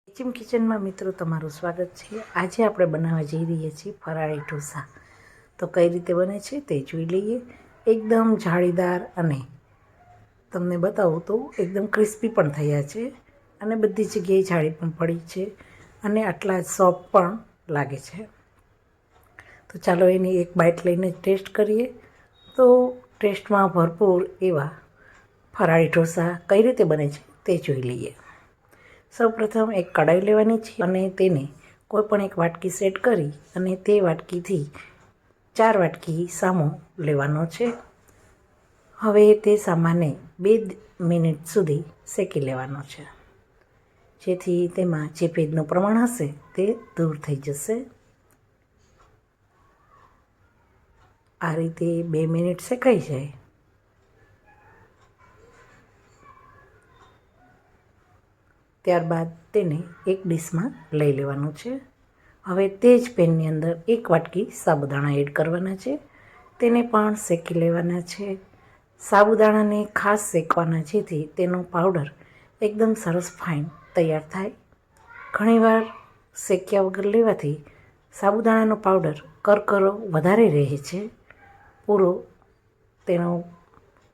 Kitchen કિચનમાં મિત્રો તમારું સ્વાગત છે। આજે આપણે બનાવવા જઈ રહ્યા છીએ ફરાળી ઢોસા। તો કઈ રીતે બને છે તે જોઈ લઈએ। એકદમ જાળીદાર અને તમને બતાવું તો એકદમ ક્રિસ્પી પણ થયા છે અને બધી જગ્યાએ જાળી પણ પડી છે અને આટલા સોફ્ટ પણ લાગે છે। તો ચાલો એની એક બાઇટ લઈને ટેસ્ટ કરીએ। તો ટેસ્ટમાં ભરપૂર એવા ફરાળી ઢોસા કઈ રીતે બને છે તે જોઈ લઈએ। સૌપ્રથમ એક કઢાઈ લેવાની છે અને તેને કોઈપણ એક વાટકી સેટ કરી અને તે વાટકીથી 4 વાટકી સામો લેવાનો છે। હવે તે સામાને 2 મિનિટ સુધી શેકી લેવાનો છે, જેથી તેમાં જે ભેજનું પ્રમાણ હશે તે દૂર થઈ જશે। આ રીતે 2 મિનિટ શેકાઈ જાય ત્યારબાદ તેને એક ડીશમાં લઈ લેવાનું છે। હવે તે જ પેનની અંદર 1 વાટકી સાબુદાણા એડ કરવાના છે, તેને પણ શેકી લેવાના છે। સાબુદાણાને ખાસ શેકવાના, જેથી તેનો પાવડર એકદમ સરસ ફાઇન તૈયાર થાય। ઘણીવાર શેક્યા વગર લેવાથી સાબુદાણાનો પાવડર કરકરો વધારે રહે છે, પૂરો તેનો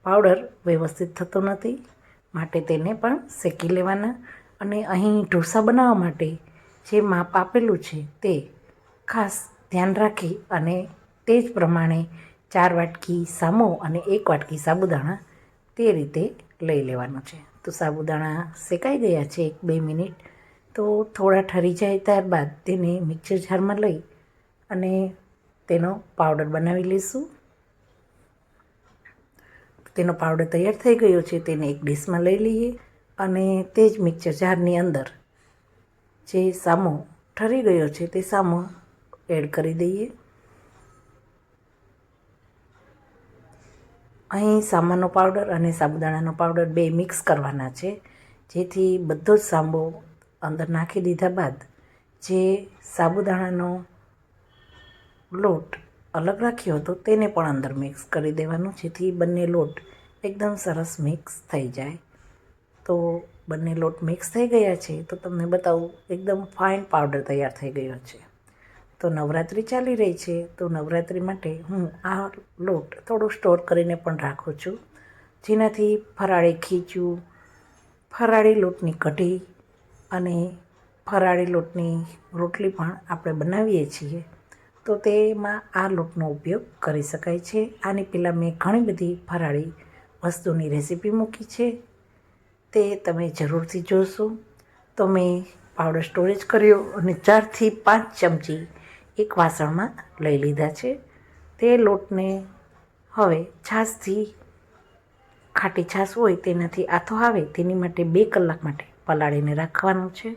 પાવડર વ્યવસ્થિત થતો નથી, માટે તેને પણ શેકી લેવાના। અને અહીં ઢોસા બનાવવા માટે જે માપ આપેલું છે તે ખાસ ધ્યાન રાખી અને તે જ પ્રમાણે 4 વાટકી સામો અને 1 વાટકી સાબુદાણા તે રીતે લઈ લેવાનું છે। તો સાબુદાણા શેકાઈ ગયા છે 1-2 મિનિટ, તો થોડા ઠરી જાય ત્યારબાદ તેને મિક્સર જારમાં લઈ અને તેનો પાવડર બનાવી લઈશું। તેનો પાવડર તૈયાર થઈ ગયો છે, તેને એક ડીશમાં લઈ લઈએ અને તે જ મિક્સર જારની અંદર જે સામો ઠરી ગયો છે તે સામો એડ કરી દઈએ। અહીં સામાનો પાવડર અને સાબુદાણાનો પાવડર 2 મિક્સ કરવાના છે, જેથી બધો જ સાંબો અંદર નાખી દીધા બાદ જે સાબુદાણાનો લોટ અલગ રાખ્યો હતો તેને પણ અંદર મિક્સ કરી દેવાનું, જેથી બંને લોટ એકદમ સરસ મિક્સ થઈ જાય। તો બંને લોટ મિક્સ થઈ ગયા છે, તો તમને બતાવું એકદમ ફાઇન પાવડર તૈયાર થઈ ગયો છે। તો નવરાત્રિ ચાલી રહી છે, તો નવરાત્રિ માટે હું આ લોટ થોડો સ્ટોર કરીને પણ રાખું છું, જેનાથી ફરાળી ખીચું, ફરાળી લોટની કઢી અને ફરાળી લોટની રોટલી પણ આપણે બનાવીએ છીએ, તો તેમાં આ લોટનો ઉપયોગ કરી શકાય છે। આની પહેલાં મેં ઘણી બધી ફરાળી વસ્તુની રેસીપી મૂકી છે, તે તમે જરૂરથી જોશો। તો મેં પાવડર સ્ટોરેજ કર્યો અને 4થી 5 ચમચી એક વાસણમાં લઈ લીધા છે। તે લોટને હવે છાશથી, ખાટી છાશ હોય તેનાથી આથો આવે તેની માટે 2 કલાક માટે પલાળીને રાખવાનું છે।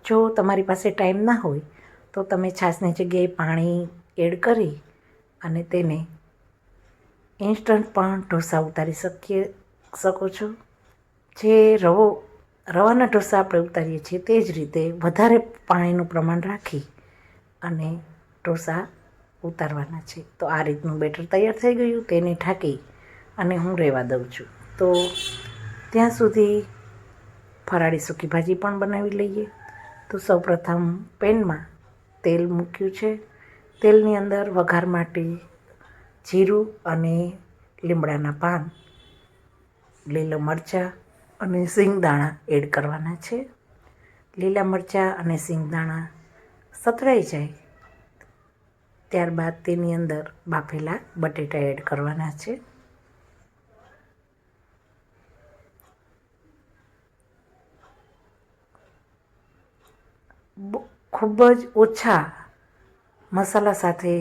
જો તમારી પાસે ટાઈમ ના હોય તો તમે છાશની જગ્યાએ પાણી એડ કરી અને તેને ઇન્સ્ટન્ટ પણ ઢોસા ઉતારી શકો છો। જે રવાના ઢોસા આપણે ઉતારીએ છીએ તે જ રીતે વધારે પાણીનું પ્રમાણ રાખી અને ઢોસા ઉતારવાના છે। તો આ રીતનું બેટર તૈયાર થઈ ગયું, તેને ઢાંકી અને હું રહેવા દઉં છું। તો ત્યાં સુધી ફરાળી સૂકી ભાજી પણ બનાવી લઈએ। તો સૌપ્રથમ પેનમાં તેલ મૂક્યું છે, તેલની અંદર વઘાર માટે જીરું અને લીમડાના પાન, લીલા મરચાં અને સિંગદાણા એડ કરવાના છે। લીલા મરચાં અને સિંગદાણા સતળાઈ જાય ત્યારબાદ તેની અંદર બાફેલા બટેટા એડ કરવાના છે। ખૂબ જ ઓછા મસાલા સાથે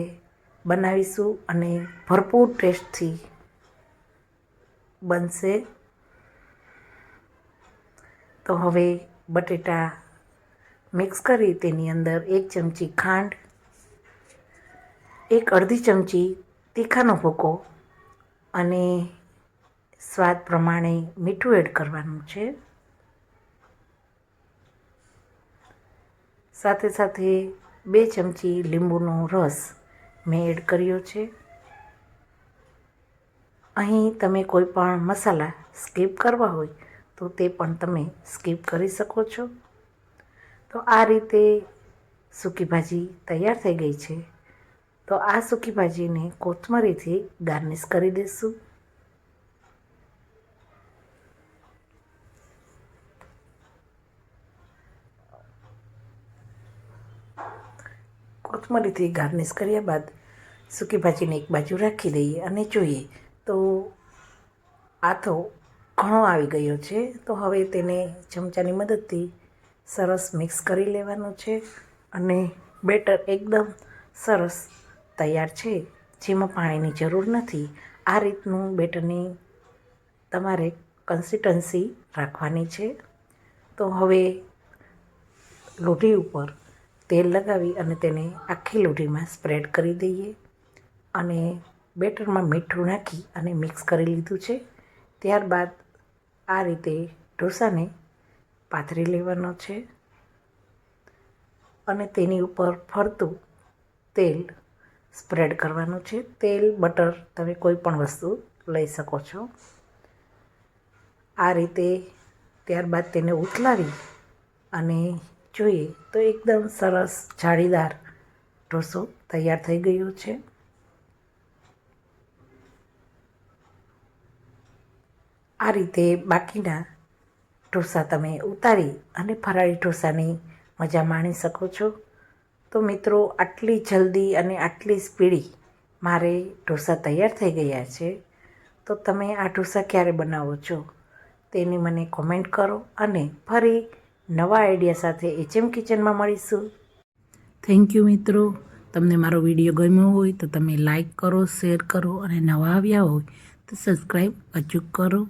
બનાવીશું અને ભરપૂર ટેસ્ટથી બનશે। તો હવે બટેટા મિક્સ કરી તેની અંદર 1 ચમચી ખાંડ, 1/2 ચમચી તીખાનો ભૂકો અને સ્વાદ પ્રમાણે મીઠું એડ કરવાનું છે। સાથે સાથે 2 ચમચી લીંબુનો રસ મેં એડ કર્યો છે। અહીં તમે કોઈ પણ મસાલા સ્કીપ કરવા હોય તો તે પણ તમે સ્કીપ કરી શકો છો। તો આ રીતે સૂકી ભાજી તૈયાર થઈ ગઈ છે. તો આ સૂકી ભાજીને કોથમરીથી ગાર્નિશ કરી દઈશું. કોથમરીથી ગાર્નિશ કર્યા બાદ સૂકી ભાજીને એક બાજુ રાખી દઈએ અને જોઈએ તો આ તો ઘણો આવી ગયો છે. તો હવે તેને ચમચાની મદદથી સરસ મિક્સ કરી લેવાનું છે અને બેટર એકદમ સરસ તૈયાર છે, જેમાં પાણીની જરૂર નથી. આ રીતનું બેટરની તમારે કન્સિસ્ટન્સી રાખવાની છે. તો હવે લોઢી ઉપર તેલ લગાવી અને તેને આખી લોઢીમાં સ્પ્રેડ કરી દઈએ અને બેટરમાં મીઠું નાખી અને મિક્સ કરી લીધું છે. ત્યારબાદ આ રીતે ઢોસાને પાથરી લેવાનો છે અને તેની ઉપર ફરતું તેલ સ્પ્રેડ કરવાનું છે. તેલ, બટર, તમે કોઈ પણ વસ્તુ લઈ શકો છો. આ રીતે ત્યારબાદ તેને ઉથલાવી અને જોઈએ તો એકદમ સરસ જાળીદાર ઢોસો તૈયાર થઈ ગયો છે. આ રીતે બાકીના ઢોસા તમે ઉતારી અને ફરાળી ઢોસાની મજા માણી શકો છો. તો મિત્રો, આટલી જલ્દી અને આટલી સ્પીડી મારે ઢોસા તૈયાર થઈ ગયા છે. તો તમે આ ઢોસા ક્યારે બનાવો છો તેની મને કોમેન્ટ કરો અને ફરી નવા આઈડિયા સાથે HM કિચનમાં મળીશું. થેન્ક યુ મિત્રો. તમને મારો વિડીયો ગમ્યો હોય તો તમે લાઈક કરો, શેર કરો અને નવા આવ્યા હોય તો સબસ્ક્રાઈબ અચૂક કરો.